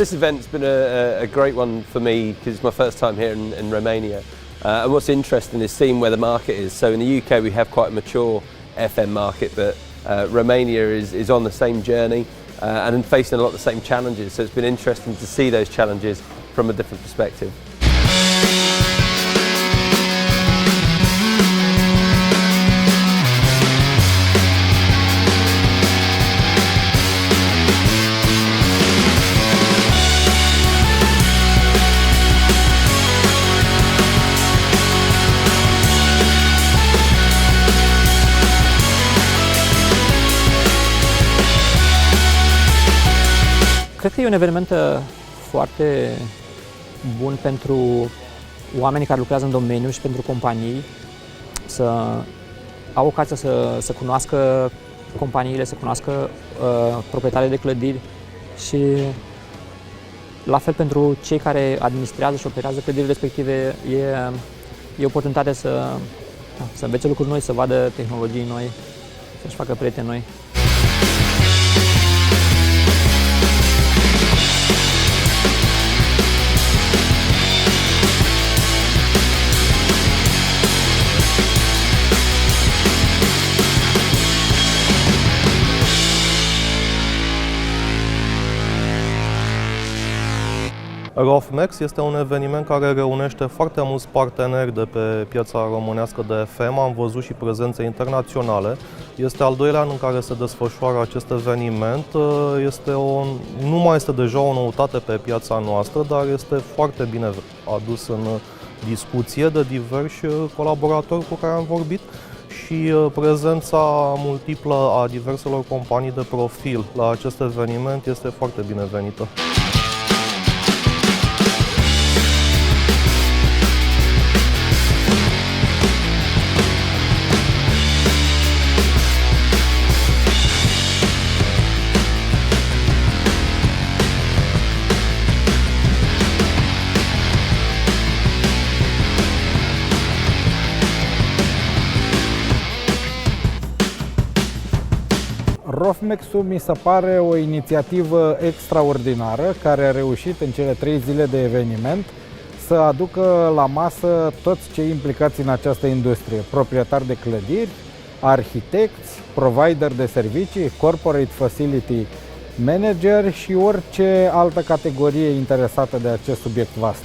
this event's been a great one for me because it's my first time here in Romania. And what's interesting is seeing where the market is. So in the UK we have quite a mature FM market, but Romania is on the same journey and facing a lot of the same challenges. So it's been interesting to see those challenges from a different perspective. Cred că e un eveniment foarte bun pentru oamenii care lucrează în domeniu și pentru companii să au ocazia să cunoască companiile, să cunoască proprietarii de clădiri și la fel pentru cei care administrează și operează clădirile respective e oportunitatea să învețe lucruri noi, să vadă tehnologii noi, să-și facă prieteni noi. ROFMEX este un eveniment care reunește foarte mulți parteneri de pe piața românească de FM. Am văzut și prezențe internaționale. Este al doilea an în care se desfășoară acest eveniment. Nu mai este deja o noutate pe piața noastră, dar este foarte bine adus în discuție de diversi colaboratori cu care am vorbit și prezența multiplă a diverselor companii de profil la acest eveniment este foarte binevenită. ROFMEX-ul mi se pare o inițiativă extraordinară care a reușit în cele 3 zile de eveniment să aducă la masă toți cei implicați în această industrie, proprietari de clădiri, arhitecți, provider de servicii, corporate facility manager și orice altă categorie interesată de acest subiect vast.